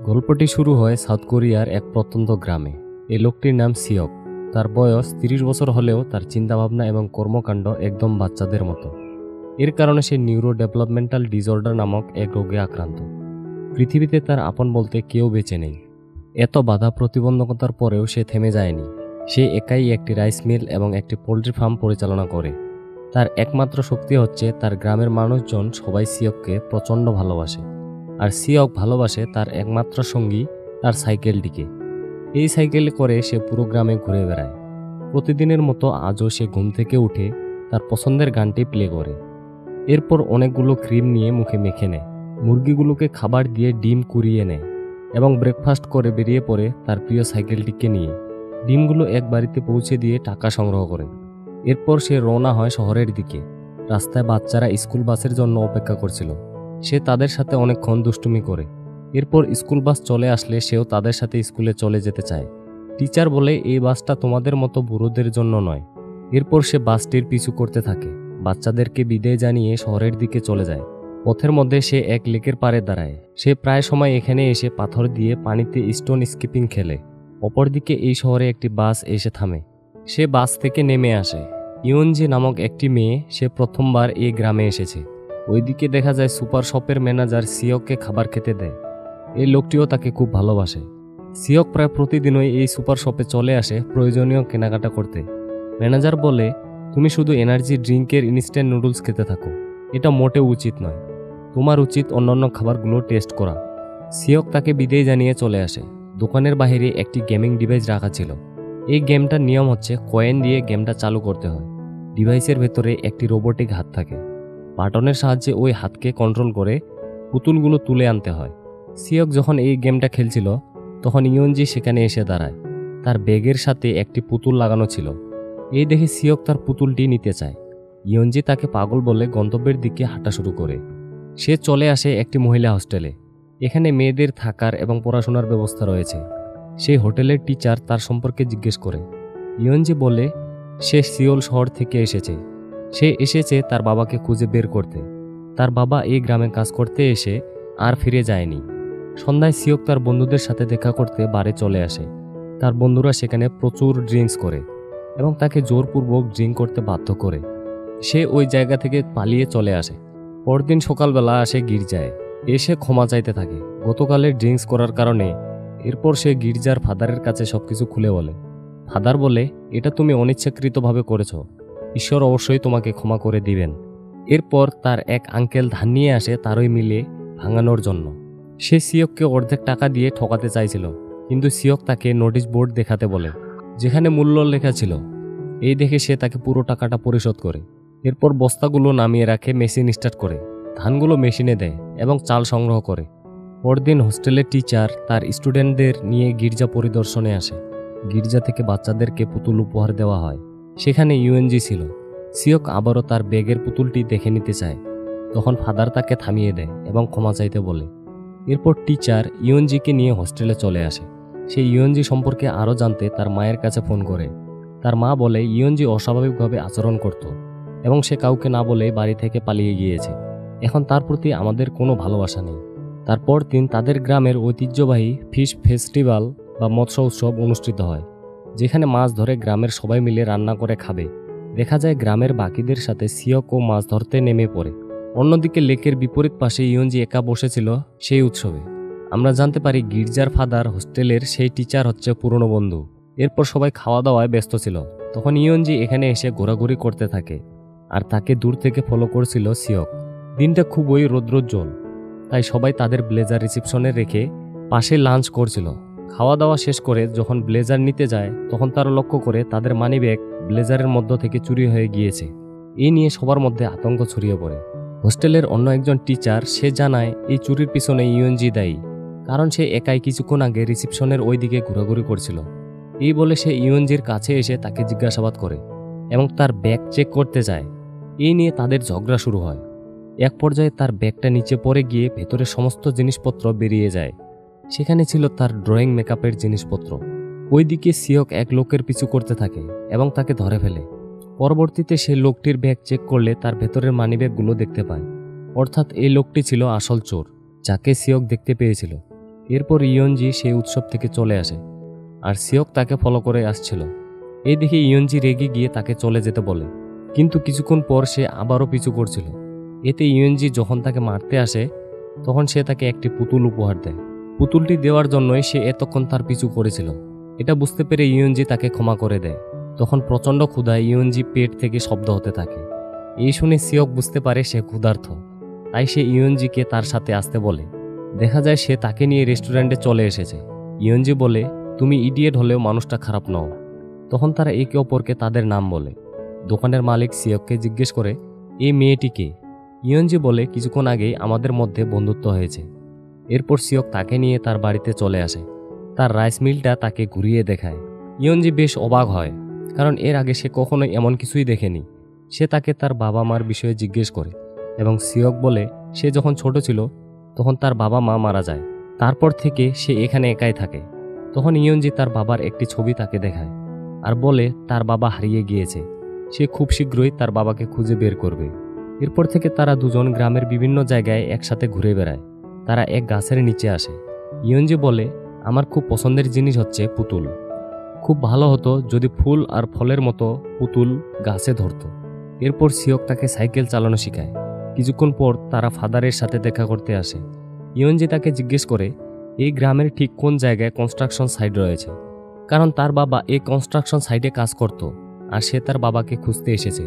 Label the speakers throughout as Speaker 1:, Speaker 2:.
Speaker 1: গল্পটি শুরু হয় সাউথ কোরিয়ার এক প্রত্যন্ত গ্রামে। এই লোকটির নাম সিওক। তার বয়স 30 বছর হলেও তার চিন্তাভাবনা এবং কর্মকাণ্ড একদম বাচ্চাদের মতো। এর কারণে সে নিউরো ডেভেলপমেন্টাল ডিসঅর্ডার নামক এক রোগে আক্রান্ত। পৃথিবীতে তার আপন বলতে কেউ বেঁচে নেই। এত বাধা প্রতিবন্ধকতার পরেও সে থেমে যায়নি। সে একাই একটি রাইস মিল এবং একটি পোল্ট্রি ফার্ম পরিচালনা করে। তার একমাত্র শক্তি হচ্ছে তার গ্রামের মানুষজন সবাই সিয়ককে প্রচণ্ড ভালোবাসে। আর সিয়ক ভালোবাসে তার একমাত্র সঙ্গী তার সাইকেলটিকে। এই সাইকেলে করে সে পুরো গ্রামে ঘুরে বেড়ায়। প্রতিদিনের মতো আজও সে ঘুম থেকে উঠে তার পছন্দের গানটি প্লে করে। এরপর অনেকগুলো ক্রিম নিয়ে মুখে মেখে নেয়, মুরগিগুলোকে খাবার দিয়ে ডিম কুড়িয়ে নেয় এবং ব্রেকফাস্ট করে বেরিয়ে পড়ে তার প্রিয় সাইকেলটিকে নিয়ে। ডিমগুলো এক বাড়িতে পৌঁছে দিয়ে টাকা সংগ্রহ করে। এরপর সে রওনা হয় শহরের দিকে। রাস্তায় বাচ্চারা স্কুল বাসের জন্য অপেক্ষা করছিল। সে তাদের সাথে অনেকক্ষণ দুষ্টুমি করে। এরপর স্কুল বাস চলে আসলে সেও তাদের সাথে স্কুলে চলে যেতে চায়। টিচার বলে, এই বাসটা তোমাদের মতো বুড়োদের জন্য নয়। এরপর সে বাসটির পিছু করতে থাকে। বাচ্চাদেরকে বিদায় জানিয়ে শহরের দিকে চলে যায়। পথের মধ্যে সে এক লেকের পাড়ে দাঁড়ায়। সে প্রায় সময় এখানে এসে পাথর দিয়ে পানিতে স্টোন স্কিপিং খেলে। অপরদিকে এই শহরে একটি বাস এসে থামে। সে বাস থেকে নেমে আসে। ইউনজি নামক একটি মেয়ে, সে প্রথমবার এই গ্রামে এসেছে। ওইদিকে দেখা যায় সুপার শপের ম্যানেজার সিয়ককে খাবার খেতে দেয়। এই লোকটিও তাকে খুব ভালোবাসে। সিয়ক প্রায় প্রতিদিনই এই সুপার শপে চলে আসে প্রয়োজনীয় কেনাকাটা করতে। ম্যানেজার বলে, তুমি শুধু এনার্জি ড্রিঙ্কের ইনস্ট্যান্ট নুডলস খেতে থাকো। এটা মোটেও উচিত নয়। তোমার উচিত অন্যান্য খাবারগুলো টেস্ট করা। সিয়ক তাকে বিদায় জানিয়ে চলে আসে। দোকানের বাইরে একটি গেমিং ডিভাইস রাখা ছিল। এই গেমটার নিয়ম হচ্ছে কয়েন দিয়ে গেমটা চালু করতে হয়। ডিভাইসের ভেতরে একটি রোবোটিক হাত থাকে। বাটনের সাহায্যে ওই হাতকে কন্ট্রোল করে পুতুলগুলো তুলে আনতে হয়। সিয়ক যখন এই গেমটা খেলছিল তখন ইয়নজি সেখানে এসে দাঁড়ায়। তার ব্যাগের সাথে একটি পুতুল লাগানো ছিল। এই দেখে সিয়ক তার পুতুলটি নিতে চায়। ইয়নজি তাকে পাগল বলে গন্তব্যের দিকে হাঁটা শুরু করে। সে চলে আসে একটি মহিলা হোস্টেলে। এখানে মেয়েদের থাকার এবং পড়াশোনার ব্যবস্থা রয়েছে। সেই হোটেলের টিচার তার সম্পর্কে জিজ্ঞেস করে। ইয়নজি বলে সে সিওল শহর থেকে এসেছে। সে এসেছে তার বাবাকে খুঁজে বের করতে। তার বাবা এই গ্রামে কাজ করতে এসে আর ফিরে যায়নি। সন্ধ্যায় সিয়ক তার বন্ধুদের সাথে দেখা করতে বারে চলে আসে। তার বন্ধুরা সেখানে প্রচুর ড্রিঙ্কস করে এবং তাকে জোরপূর্বক ড্রিঙ্ক করতে বাধ্য করে। সে ওই জায়গা থেকে পালিয়ে চলে আসে। পরদিন সকালবেলা আসে গির্জায়। এসে ক্ষমা চাইতে থাকে গতকালের ড্রিঙ্কস করার কারণে। এরপর সে গির্জার ফাদারের কাছে সবকিছু খুলে বলে। ফাদার বলে, এটা তুমি অনিচ্ছাকৃতভাবে করেছ। ঈশ্বর অবশ্যই তোমাকে ক্ষমা করে দিবেন। এরপর তার এক আঙ্কেল ধান নিয়ে আসে তারই মিলে ভাঙানোর জন্য। সে সিয়ককে অর্ধেক টাকা দিয়ে ঠকাতে চাইছিল, কিন্তু সিয়ক তাকে নোটিশ বোর্ড দেখাতে বলে, যেখানে মূল্য লেখা ছিল। এই দেখে সে তাকে পুরো টাকাটা পরিশোধ করে। এরপর বস্তাগুলো নামিয়ে রাখে, মেশিন স্টার্ট করে ধানগুলো মেশিনে দেয় এবং চাল সংগ্রহ করে। পরদিন হোস্টেলের টিচার তার স্টুডেন্টদের নিয়ে গির্জা পরিদর্শনে আসে। গির্জা থেকে বাচ্চাদেরকে পুতুল উপহার দেওয়া হয়। সেখানে ইউএনজি ছিল। সিয়ক আবারও তার ব্যাগের পুতুলটি দেখে নিতে চায়। তখন ফাদার তাকে থামিয়ে দেয় এবং ক্ষমা চাইতে বলে। এরপর টিচার ইউএনজিকে নিয়ে হোস্টেলে চলে আসে। সে ইউএনজি সম্পর্কে আরও জানতে তার মায়ের কাছে ফোন করে। তার মা বলে ইউএনজি অস্বাভাবিকভাবে আচরণ করত এবং সে কাউকে না বলে বাড়ি থেকে পালিয়ে গিয়েছে। এখন তার প্রতি আমাদের কোনো ভালোবাসা নেই। তারপর দিন তাদের গ্রামের ঐতিহ্যবাহী ফিশ ফেস্টিভ্যাল বা মৎস্য উৎসব অনুষ্ঠিত হয়, যেখানে মাছ ধরে গ্রামের সবাই মিলে রান্না করে খাবে। দেখা যায় গ্রামের বাকিদের সাথে সিয়কও মাছ ধরতে নেমে পড়ে। অন্যদিকে লেকের বিপরীত পাশে ইয়নজি একা বসেছিল সেই উৎসবে। আমরা জানতে পারি গির্জার ফাদার হোস্টেলের সেই টিচার হচ্ছে পুরনো বন্ধু। এরপর সবাই খাওয়া দাওয়ায় ব্যস্ত ছিল। তখন ইয়নজি এখানে এসে ঘোরাঘুরি করতে থাকে, আর তাকে দূর থেকে ফলো করছিল সিয়ক। দিনটা খুবই রৌদ্রোজ্জ্বল, তাই সবাই তাদের ব্লেজার রিসেপশনে রেখে পাশে লাঞ্চ করছিল। খাওয়া দাওয়া শেষ করে যখন ব্লেজার নিতে যায় তখন তারা লক্ষ্য করে তাদের মানিব্যাগ ব্লেজারের মধ্য থেকে চুরি হয়ে গিয়েছে। এই নিয়ে সবার মধ্যে আতঙ্ক ছড়িয়ে পড়ে। হোস্টেলের অন্য একজন টিচার সে জানায় এই চুরির পিছনে ইউএনজি দায়ী, কারণ সে একাই কিছুক্ষণ আগে রিসেপশনের ওই দিকে ঘোরাঘুরি করছিল। এই বলে সে ইউএনজির কাছে এসে তাকে জিজ্ঞাসাবাদ করে এবং তার ব্যাগ চেক করতে যায়। এই নিয়ে তাদের ঝগড়া শুরু হয়। এক পর্যায়ে তার ব্যাগটা নিচে পড়ে গিয়ে ভেতরে সমস্ত জিনিসপত্র বেরিয়ে যায়। সেখানে ছিল তার ড্রয়িং মেকআপের জিনিসপত্র। ওইদিকে সিয়ক এক লোকের পিছু করতে থাকে এবং তাকে ধরে ফেলে। পরবর্তীতে সে লোকটির ব্যাগ চেক করলে তার ভেতরের মানিব্যাগগুলো দেখতে পায়। অর্থাৎ এই লোকটি ছিল আসল চোর, যাকে সিয়ক দেখতে পেয়েছিল। এরপর ইয়নজি সেই উৎসব থেকে চলে আসে, আর সিওক তাকে ফলো করে আসছিল। এই দেখে ইয়নজি রেগে গিয়ে তাকে চলে যেতে বলে, কিন্তু কিছুক্ষণ পর সে আবারও পিছু করছিল। এতে ইয়নজি যখন তাকে মারতে আসে তখন সে তাকে একটি পুতুল উপহার দেয়। পুতুলটি দেওয়ার জন্যই সে এতক্ষণ তার পিছু করেছিল। এটা বুঝতে পেরে ইয়নজি তাকে ক্ষমা করে দেয়। তখন প্রচণ্ড ক্ষুধায় ইয়নজি পেট থেকে শব্দ হতে থাকে। এই শুনে সিওক বুঝতে পারে সে ক্ষুধার্ত, তাই সে ইয়নজিকে তার সাথে আসতে বলে। দেখা যায় সে তাকে নিয়ে রেস্টুরেন্টে চলে এসেছে। ইয়নজি বলে, তুমি ইডিয়েট হলেও মানুষটা খারাপ নও। তখন তারা একে অপরকে তাদের নাম বলে। দোকানের মালিক সিয়ককে জিজ্ঞেস করে, এই মেয়েটি কে? ইয়নজি বলে, কিছুক্ষণ আগেই আমাদের মধ্যে বন্ধুত্ব হয়েছে। এরপর সিওক তাকে নিয়ে তার বাড়িতে চলে আসে। তার রাইস মিলটা তাকে ঘুরিয়ে দেখায়। ইয়নজি বেশ অবাক হয়, কারণ এর আগে সে কখনোই এমন কিছুই দেখেনি। সে তাকে তার বাবা মার বিষয়ে জিজ্ঞেস করে, এবং সিওক বলে সে যখন ছোট ছিল তখন তার বাবা মা মারা যায়। তারপর থেকে সে এখানে একাই থাকে। তখন ইয়নজি তার বাবার একটি ছবি তাকে দেখায় আর বলে তার বাবা হারিয়ে গিয়েছে, সে খুব শীঘ্রই তার বাবাকে খুঁজে বের করবে। এরপর থেকে তারা দুজন গ্রামের বিভিন্ন জায়গায় একসাথে ঘুরে বেড়ায়। তারা এক গাছের নিচে আসে। ইয়নজি বলে, আমার খুব পছন্দের জিনিস হচ্ছে পুতুল। খুব ভালো হতো যদি ফুল আর ফলের মতো পুতুল গাছে ধরত। এরপর সিওক তাকে সাইকেল চালানো শেখায়। কিছুক্ষণ পর তারা ফাদারের সাথে দেখা করতে আসে। ইয়নজি তাকে জিজ্ঞেস করে এই গ্রামের ঠিক কোন জায়গায় কনস্ট্রাকশন সাইট রয়েছে, কারণ তার বাবা এই কনস্ট্রাকশন সাইটে কাজ করত আর সে তার বাবাকে খুঁজতে এসেছে।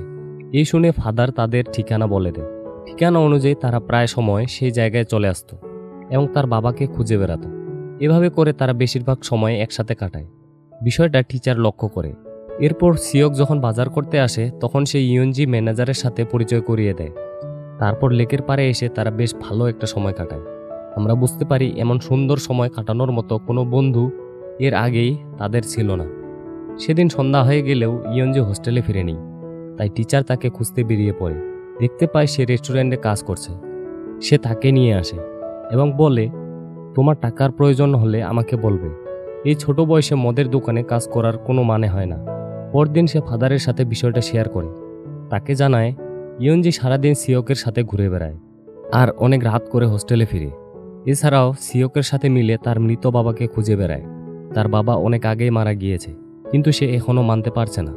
Speaker 1: এই শুনে ফাদার তাদের ঠিকানা বলে দেয়। ঠিকানা অনুযায়ী তারা প্রায় সময় সেই জায়গায় চলে আসত এবং তার বাবাকে খুঁজে বেড়াতো। এভাবে করে তারা বেশিরভাগ সময় একসাথে কাটায়। বিষয়টা টিচার লক্ষ্য করে। এরপর সিওক যখন বাজার করতে আসে তখন সে ইয়নজি ম্যানেজারের সাথে পরিচয় করিয়ে দেয়। তারপর লেকের পাড়ে এসে তারা বেশ ভালো একটা সময় কাটায়। আমরা বুঝতে পারি এমন সুন্দর সময় কাটানোর মতো কোনো বন্ধু এর আগেই তাদের ছিল না। সেদিন সন্ধ্যা হয়ে গেলেও ইয়নজি হোস্টেলে ফিরেনি, তাই টিচার তাকে খুঁজতে বেরিয়ে পড়ে। দেখতে পায় সে রেস্টুরেন্টে কাজ করছে। সে তাকে নিয়ে আসে এবং বলে, তোমার টাকার প্রয়োজন হলে আমাকে বলবে। এই ছোট বয়সে মদের দোকানে কাজ করার কোনো মানে হয় না। পরদিন সে ফাদারের সাথে বিষয়টা শেয়ার করে। তাকে জানায় ইয়নজি সারাদিন সিওকের সাথে ঘুরে বেড়ায় আর অনেক রাত করে হোস্টেলে ফিরে। এছাড়াও সিওকের সাথে মিলে তার মৃত বাবাকে খুঁজে বেড়ায়। তার বাবা অনেক আগেই মারা গিয়েছে, কিন্তু সে এখনও মানতে পারছে না।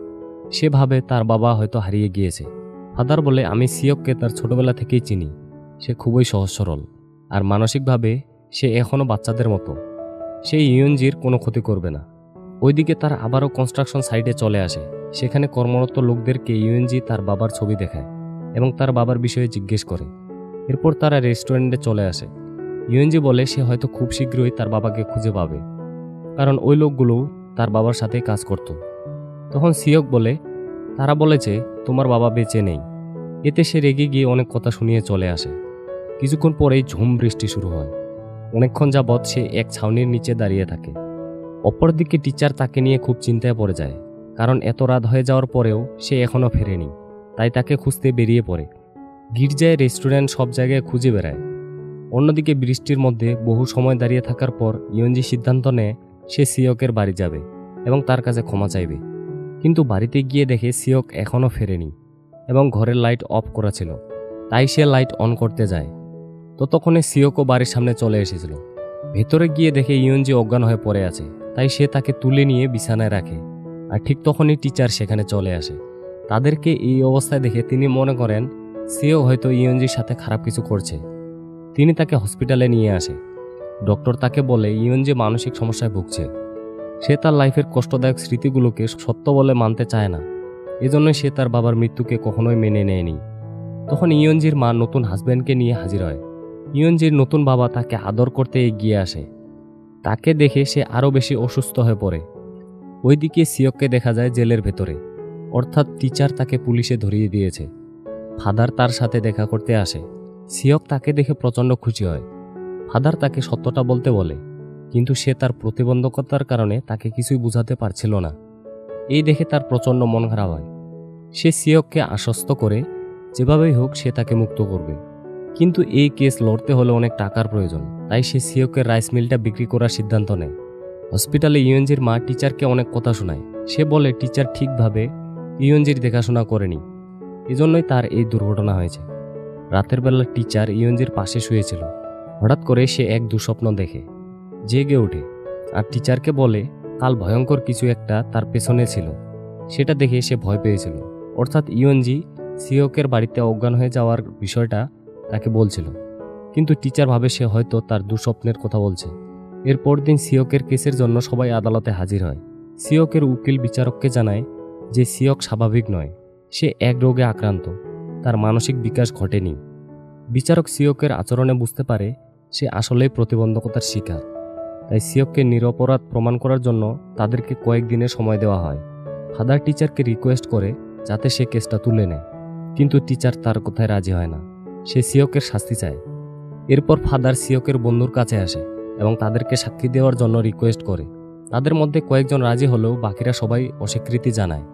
Speaker 1: সে ভাবে তার বাবা হয়তো হারিয়ে গিয়েছে। ফাদার বলে, আমি সিওককে তার ছোটবেলা থেকেই চিনি। সে খুবই সহজ সরল আর মানসিকভাবে সে এখনও বাচ্চাদের মতো। সে ইয়নজির কোনো ক্ষতি করবে না। ওইদিকে তার আবারও কনস্ট্রাকশন সাইটে চলে আসে। সেখানে কর্মরত লোকদেরকে ইয়নজি তার বাবার ছবি দেখায় এবং তার বাবার বিষয়ে জিজ্ঞেস করে। এরপর তারা রেস্টুরেন্টে চলে আসে। ইয়নজি বলে সে হয়তো খুব শীঘ্রই তার বাবাকে খুঁজে পাবে, কারণ ওই লোকগুলো তার বাবার সাথে কাজ করত। তখন সিওক বলে, তারা বলেছে তোমার বাবা বেঁচে নেই। এতে সে রেগে গিয়ে অনেক কথা শুনিয়ে চলে আসে। কিছুক্ষণ পরেই ঝুম বৃষ্টি শুরু হয়। অনেকক্ষণ যাবৎ সে এক ছাউনির নিচে দাঁড়িয়ে থাকে। অপরদিকে টিচার তাকে নিয়ে খুব চিন্তায় পড়ে যায়, কারণ এত রাত হয়ে যাওয়ার পরেও সে এখনও ফেরেনি। তাই তাকে খুঁজতে বেরিয়ে পড়ে। গির্জায়, রেস্টুরেন্ট, সব জায়গায় খুঁজে বেড়ায়। অন্যদিকে বৃষ্টির মধ্যে বহু সময় দাঁড়িয়ে থাকার পর ইয়নজি সিদ্ধান্ত নেয় সে সিওকের বাড়ি যাবে এবং তার কাছে ক্ষমা চাইবে। কিন্তু বাড়িতে গিয়ে দেখে সিওক এখনও ফেরেনি এবং ঘরের লাইট অফ করা ছিল। তাই সে লাইট অন করতে যায়। ততক্ষণে সিওকও বাড়ির সামনে চলে এসেছিল। ভেতরে গিয়ে দেখে ইয়নজি অজ্ঞান হয়ে পড়ে আছে। তাই সে তাকে তুলে নিয়ে বিছানায় রাখে। আর ঠিক তখনই টিচার সেখানে চলে আসে। তাদেরকে এই অবস্থায় দেখে তিনি মনে করেন সিও হয়তো ইয়নজির সাথে খারাপ কিছু করছে। তিনি তাকে হসপিটালে নিয়ে আসে। ডক্টর তাকে বলে ইয়নজি মানসিক সমস্যায় ভুগছে। সে তার লাইফের কষ্টদায়ক স্মৃতিগুলোকে সত্য বলে মানতে চায় না। এজন্যই সে তার বাবার মৃত্যুকে কখনোই মেনে নেয়নি। তখন ইয়নজির মা নতুন হাজব্যান্ডকে নিয়ে হাজির হয়। ইয়নজির নতুন বাবা তাকে আদর করতে এগিয়ে আসে। তাকে দেখে সে আরও বেশি অসুস্থ হয়ে পড়ে। ওইদিকে সিওককে দেখা যায় জেলের ভেতরে, অর্থাৎ টিচার তাকে পুলিশে ধরিয়ে দিয়েছে। ফাদার তার সাথে দেখা করতে আসে। সিওক তাকে দেখে প্রচণ্ড খুশি হয়। ফাদার তাকে সত্যটা বলতে বলে, কিন্তু সে তার প্রতিবন্ধকতার কারণে তাকে কিছুই বোঝাতে পারছিল না। এই দেখে তার প্রচণ্ড মন খারাপ হয়। সে সিওককে আশ্বস্ত করে যেভাবেই হোক সে তাকে মুক্ত করবে, কিন্তু এই কেস লড়তে হলে অনেক টাকার প্রয়োজন। তাই সে সিওকের রাইস মিলটা বিক্রি করার সিদ্ধান্ত নেয়। হসপিটালে ইয়নজির মা টিচারকে অনেক কথা শোনায়। সে বলে টিচার ঠিকভাবে ইয়নজির দেখাশোনা করেনি, এজন্যই তার এই দুর্ঘটনা হয়েছে। রাতের বেলা টিচার ইয়নজির পাশে শুয়েছিল। হঠাৎ করে সে এক দুঃস্বপ্ন দেখে। জেগে ওঠে আর টিচারকে বলে কাল ভয়ঙ্কর কিছু একটা তার পেছনে ছিল। সেটা দেখে সে ভয় পেয়েছিল, অর্থাৎ ইয়ঞ্জি সিওকের বাড়িতে অজ্ঞান হয়ে যাওয়ার বিষয়টা তাকে বলছিল। কিন্তু টিচার ভাবে সে হয়তো তার দুঃস্বপ্নের কথা বলছে। এরপর দিন সিওকের কেসের জন্য সবাই আদালতে হাজির হয়। সিওকের উকিল বিচারককে জানায় যে সিওক স্বাভাবিক নয়, সে এক রোগে আক্রান্ত, তার মানসিক বিকাশ ঘটেনি। বিচারক সিওকের আচরণে বুঝতে পারে সে আসলেই প্রতিবন্ধকতার শিকার। তাই সিওককে নিরপরাধ প্রমাণ করার জন্য তাদেরকে কয়েকদিনের সময় দেওয়া হয়। ফাদার টিচারকে রিকোয়েস্ট করে যাতে সে কেসটা তুলে নেয়, কিন্তু টিচার তার কথায় রাজি হয় না। সে সিওকের শাস্তি চায়। এরপর ফাদার সিওকের বন্ধুর কাছে আসে এবং তাদেরকে সাক্ষী দেওয়ার জন্য রিকোয়েস্ট করে। তাদের মধ্যে কয়েকজন রাজি হলেও বাকিরা সবাই অস্বীকৃতি জানায়।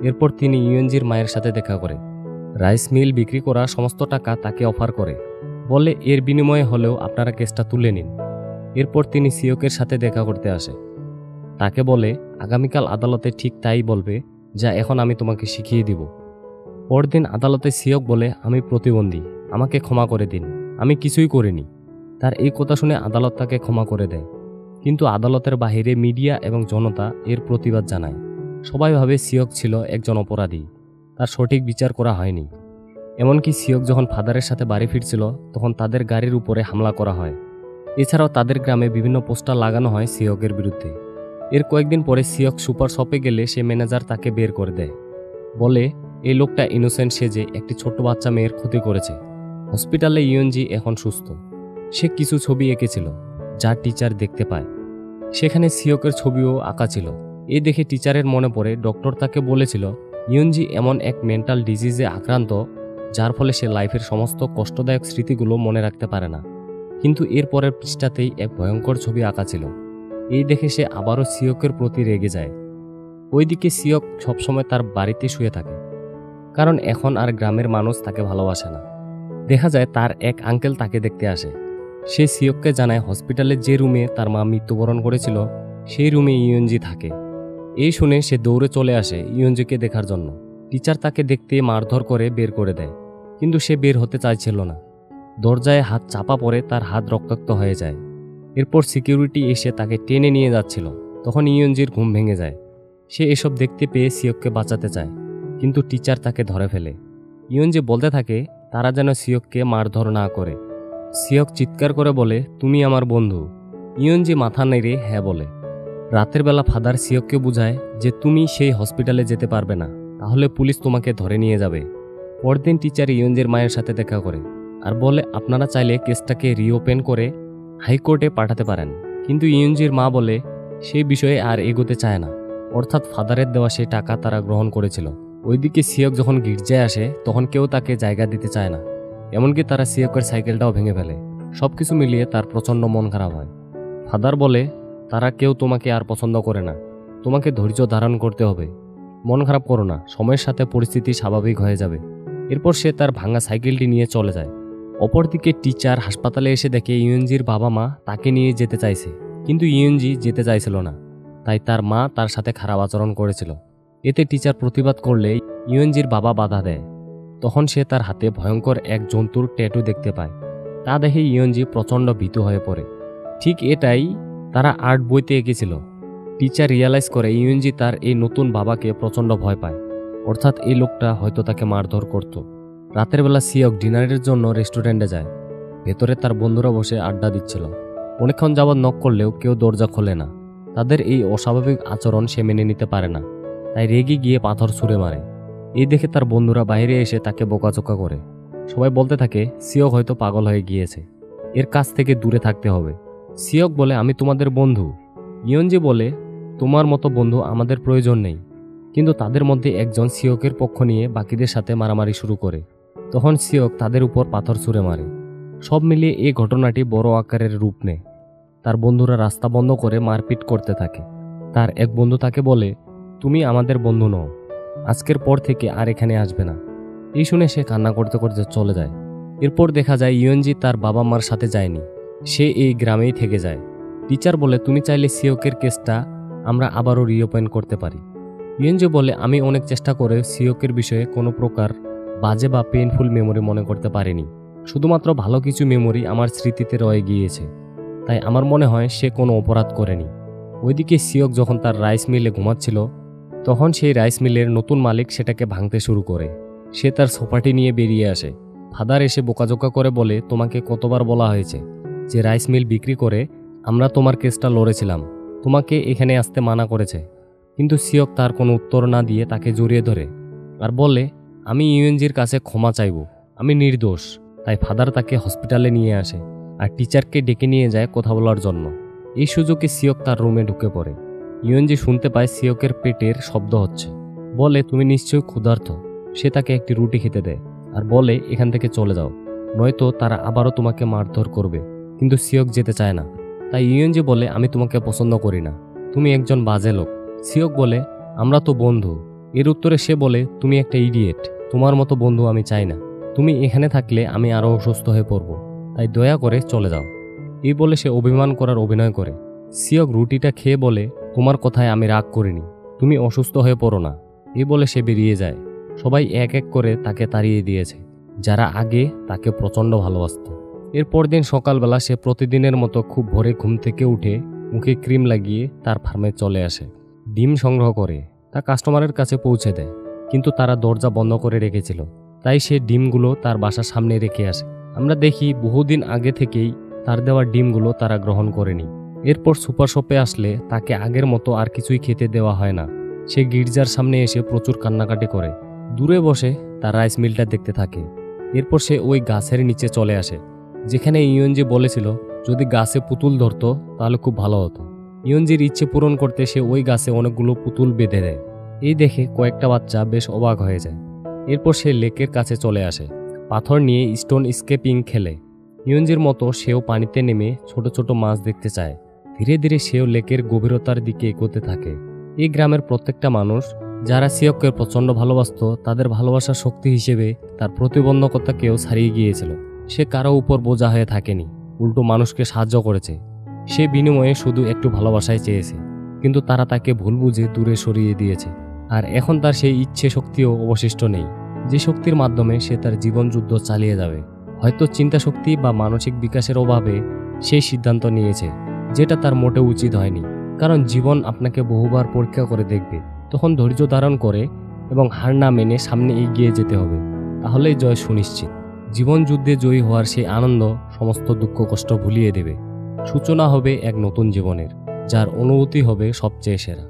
Speaker 1: এরপর তিনি ইয়ঞ্জির মায়ের সাথে দেখা করে রাইস মিল বিক্রি করা সমস্ত টাকা তাকে অফার করে, বলে এর বিনিময়ে হলেও আপনারা কেসটা তুলে নিন। এরপর তিনি সিওকের সাথে দেখা করতে আসে। তাকে বলে আগামীকাল আদালতে ঠিক তাই বলবে যা এখন আমি তোমাকে শিখিয়ে দিব। পরদিন আদালতে সিওক বলে আমি প্রতিবন্ধী, আমাকে ক্ষমা করে দিন, আমি কিছুই করিনি। তার এই কথা শুনে আদালত তাকে ক্ষমা করে দেয়। কিন্তু আদালতের বাহিরে মিডিয়া এবং জনতা এর প্রতিবাদ জানায়। সবাই ভাবে সিওক ছিল একজন অপরাধী, তার সঠিক বিচার করা হয়নি। এমনকি সিওক যখন ফাদারের সাথে বাড়ি ফিরছিল তখন তাদের গাড়ির উপরে হামলা করা হয়। এছাড়াও তাদের গ্রামে বিভিন্ন পোস্টার লাগানো হয় সিওকের বিরুদ্ধে। এর কয়েকদিন পরে সিওক সুপার শপে গেলে সে ম্যানেজার তাকে বের করে দেয়, বলে এই লোকটা ইনোসেন্ট সেজে একটি ছোট্ট বাচ্চা মেয়ের ক্ষতি করেছে। হসপিটালে ইয়ঞ্জি এখন সুস্থ। সে কিছু ছবি এঁকেছিল যা টিচার দেখতে পায়। সেখানে সিওকের ছবিও আঁকা ছিল। এই দেখে টিচারের মনে পড়ে ডক্টর তাকে বলেছিল ইয়ঞ্জি এমন এক মেন্টাল ডিজিজে আক্রান্ত যার ফলে সে লাইফের সমস্ত কষ্টদায়ক স্মৃতিগুলো মনে রাখতে পারে না। কিন্তু এর পরের পৃষ্ঠাতেই এক ভয়ঙ্কর ছবি আঁকা ছিল। এই দেখে সে আবারও সিওকের প্রতি রেগে যায়। ওইদিকে সিওক সবসময় তার বাড়িতে শুয়ে থাকে, কারণ এখন আর গ্রামের মানুষ তাকে ভালোবাসে না। দেখা যায় তার এক আঙ্কেল তাকে দেখতে আসে। সে সিওককে জানায় হসপিটালে যে রুমে তার মা মৃত্যুবরণ করেছিল সেই রুমে ইয়ঞ্জি থাকে। এই শুনে সে দৌড়ে চলে আসে ইয়ঞ্জিকে দেখার জন্য। টিচার তাকে দেখতে মারধর করে বের করে দেয়, কিন্তু সে বের হতে চাইছিল না। দরজায় হাত চাপা পড়ে তার হাত রক্তাক্ত হয়ে যায়। এরপর সিকিউরিটি এসে তাকে টেনে নিয়ে যাচ্ছিল, তখন ইয়ঞ্জির ঘুম ভেঙে যায়। সে এসব দেখতে পেয়ে সিওককে বাঁচাতে চায়, কিন্তু টিচার তাকে ধরে ফেলে। ইয়ঞ্জি বলতে থাকে তারা যেন সিওককে মারধর না করে। সিওক চিৎকার করে বলে তুমি আমার বন্ধু। ইয়ঞ্জি মাথা নেড়ে হ্যাঁ বলে। রাতের বেলা ফাদার সিওককে বুঝায় যে তুমি সেই হসপিটালে যেতে পারবে না, তাহলে পুলিশ তোমাকে ধরে নিয়ে যাবে। পরদিন টিচার ইয়ঞ্জির মায়ের সাথে দেখা করে আর বলে আপনারা চাইলে কেসটাকে রিওপেন করে হাইকোর্টে পাঠাতে পারেন। কিন্তু ইয়ঞ্জির মা বলে সেই বিষয়ে আর এগোতে চায় না, অর্থাৎ ফাদারের দেওয়া সেই টাকা তারা গ্রহণ করেছিল। ওইদিকে সিওক যখন গির্জায় আসে তখন কেউ তাকে জায়গা দিতে চায় না, এমনকি তারা সিওকের সাইকেলটাও ভেঙে ফেলে। সবকিছু মিলিয়ে তার প্রচণ্ড মন খারাপ হয়। ফাদার বলে তারা কেউ তোমাকে আর পছন্দ করে না, তোমাকে ধৈর্য ধারণ করতে হবে, মন খারাপ করো না, সময়ের সাথে পরিস্থিতি স্বাভাবিক হয়ে যাবে। এরপর সে তার ভাঙা সাইকেলটি নিয়ে চলে যায়। অপরদিকে টিচার হাসপাতালে এসে দেখে ইয়ঞ্জির বাবা মা তাকে নিয়ে যেতে চাইছে, কিন্তু ইয়ঞ্জি যেতে চাইছিল না। তাই তার মা তার সাথে খারাপ আচরণ করেছিল। এতে টিচার প্রতিবাদ করলে ইয়ঞ্জির বাবা বাধা দেয়। তখন সে তার হাতে ভয়ঙ্কর এক জন্তুর ট্যাটু দেখতে পায়। তা দেখে ইয়ঞ্জি প্রচণ্ড ভীতু হয়ে পড়ে। ঠিক এটাই তারা আর্ট বইতে এঁকেছিল। টিচার রিয়ালাইজ করে ইয়ঞ্জি তার এই নতুন বাবাকে প্রচণ্ড ভয় পায়, অর্থাৎ এই লোকটা হয়তো তাকে মারধর করত। রাতের বেলা সিওক ডিনারের জন্য রেস্টুরেন্টে যায়। ভেতরে তার বন্ধুরা বসে আড্ডা দিচ্ছিল। অনেকক্ষণ যাবৎ নক করলেও কেউ দরজা খোলে না। তাদের এই অস্বাভাবিক আচরণ সে মেনে নিতে পারে না, তাই রেগে গিয়ে পাথর ছুঁড়ে মারে। এই দেখে তার বন্ধুরা বাইরে এসে তাকে বোকাচোকা করে। সবাই বলতে থাকে সিওক হয়তো পাগল হয়ে গিয়েছে, এর কাছ থেকে দূরে থাকতে হবে। সিওক বলে আমি তোমাদের বন্ধু। ইয়ঞ্জি বলে তোমার মতো বন্ধু আমাদের প্রয়োজন নেই। কিন্তু তাদের মধ্যে একজন সিওকের পক্ষ নিয়ে বাকিদের সাথে মারামারি শুরু করে। তখন সিওক তাদের উপর পাথর ছুঁড়ে মারে। সব মিলিয়ে এই ঘটনাটি বড় আকারের রূপ নেয়। তার বন্ধুরা রাস্তা বন্ধ করে মারপিট করতে থাকে। তার এক বন্ধু তাকে বলে তুমি আমাদের বন্ধু নও, আজকের পর থেকে আর এখানে আসবে না। এই শুনে সে কান্না করতে করতে চলে যায়। এরপর দেখা যায় ইয়ঞ্জি তার বাবা মার সাথে যায়নি, সে এই গ্রামেই থেকে যায়। টিচার বলে তুমি চাইলে সিওকের কেসটা আমরা আবারও রিওপেন করতে পারি। ইয়ঞ্জি বলে আমি অনেক চেষ্টা করে সিওকের বিষয়ে কোনো প্রকার বাজে বা পেইনফুল মেমোরি মনে করতে পারিনি, শুধুমাত্র ভালো কিছু মেমোরি আমার স্মৃতিতে রয়ে গিয়েছে। তাই আমার মনে হয় সে কোনো অপরাধ করেনি। ওইদিকে সিওক যখন তার রাইস মিলে ঘুমাচ্ছিল, তখন সেই রাইস মিলের নতুন মালিক সেটাকে ভাঙতে শুরু করে। সে তার সোফাটি নিয়ে বেরিয়ে আসে। ফাদার এসে বোকাজোকা করে বলে, তোমাকে কতবার বলা হয়েছে যে রাইস মিল বিক্রি করে আমরা তোমার কেসটা লড়েছিলাম, তোমাকে এখানে আসতে মানা করেছে। কিন্তু সিওক তার কোনো উত্তর না দিয়ে তাকে জড়িয়ে ধরে আর বলে, আমি ইউএনজির কাছে ক্ষমা চাইব, আমি নির্দোষ। তাই ফাদার তাকে হসপিটালে নিয়ে আসে আর টিচারকে ডেকে নিয়ে যায় কথা বলার জন্য। এই সুযোগে সিওক তার রুমে ঢুকে পড়ে। ইউএনজি শুনতে পায় সিওকের পেটের শব্দ হচ্ছে। বলে, তুমি নিশ্চয়ই ক্ষুধার্ত। সে তাকে একটি রুটি খেতে দেয় আর বলে, এখান থেকে চলে যাও, নয়তো তারা আবারও তোমাকে মারধর করবে। কিন্তু সিওক যেতে চায় না। তাই ইউএনজি বলে, আমি তোমাকে পছন্দ করি না, তুমি একজন বাজে লোক। সিওক বলে, আমরা তো বন্ধু। এর উত্তরে সে বলে, তুমি একটা ইডিয়েট, তোমার মতো বন্ধু আমি চাই না। তুমি এখানে থাকলে আমি আরও অসুস্থ হয়ে পড়ব, তাই দয়া করে চলে যাও। এই বলে সে অভিমান করার অভিনয় করে। সিওক রুটিটা খেয়ে বলে, তোমার কথায় আমি রাগ করিনি, তুমি অসুস্থ হয়ে পড়ো না। এই বলে সে বেরিয়ে যায়। সবাই এক এক করে তাকে তাড়িয়ে দিয়েছে, যারা আগে তাকে প্রচণ্ড ভালোবাসত। এরপর দিন সকালবেলা সে প্রতিদিনের মতো খুব ভোরে ঘুম থেকে উঠে মুখে ক্রিম লাগিয়ে তার ফার্মে চলে আসে। ডিম সংগ্রহ করে তা কাস্টমারের কাছে পৌঁছে দেয়, কিন্তু তারা দরজা বন্ধ করে রেখেছিল। তাই সে ডিমগুলো তার বাসার সামনে রেখে আসে। আমরা দেখি বহুদিন আগে থেকেই তার দেওয়া ডিমগুলো তারা গ্রহণ করেনি। এরপর সুপার শপে আসলে তাকে আগের মতো আর কিছুই খেতে দেওয়া হয় না। সে গির্জার সামনে এসে প্রচুর কান্নাকাটি করে দূরে বসে তার রাইস মিলটা দেখতে থাকে। এরপর সে ওই গাছের নিচে চলে আসে, যেখানে ইউএনজি বলেছিল যদি গাছে পুতুল ধরতো তাহলে খুব ভালো হতো। ইউএনজির ইচ্ছে পূরণ করতে সে ওই গাছে অনেকগুলো পুতুল বেঁধে দেয়। এই দেখে কয়েকটা বাচ্চা বেশ অবাক হয়ে যায়। এরপর সে লেকের কাছে চলে আসে, পাথর নিয়ে স্টোন স্কেপিং খেলে। ইউএনজির মতো সেও পানিতে নেমে ছোট ছোট মাছ দেখতে চায়। ধীরে ধীরে সেও লেকের গভীরতার দিকে এগোতে থাকে। এই গ্রামের প্রত্যেকটা মানুষ যারা সিওককে প্রচণ্ড ভালোবাসত, তাদের ভালোবাসার শক্তি হিসেবে তার প্রতিবন্ধকতাকেও ছাড়িয়ে গিয়েছিল। সে কারো উপর বোঝা হয়ে থাকেনি, উল্টো মানুষকে সাহায্য করেছে। সে বিনিময়ে শুধু একটু ভালোবাসাই চেয়েছে, কিন্তু তারা তাকে ভুল বুঝে দূরে সরিয়ে দিয়েছে। আর এখন তার সেই ইচ্ছে শক্তিও অবশিষ্ট নেই, যে শক্তির মাধ্যমে সে তার জীবন যুদ্ধ চালিয়ে যাবে। হয়তো চিন্তা শক্তি বা মানসিক বিকাশের অভাবে সেই সিদ্ধান্ত নিয়েছে, যেটা তার মোটেও উচিত হয়নি। কারণ জীবন আপনাকে বহুবার পরীক্ষা করে দেখবে, তখন ধৈর্য ধারণ করে এবং হার না মেনে সামনে এগিয়ে যেতে হবে, তাহলেই জয় সুনিশ্চিত। জীবন যুদ্ধে জয়ী হওয়ার সেই আনন্দ সমস্ত দুঃখ কষ্ট ভুলিয়ে দেবে। সূচনা হবে এক নতুন জীবনের, যার অনুভূতি হবে সবচেয়ে সেরা।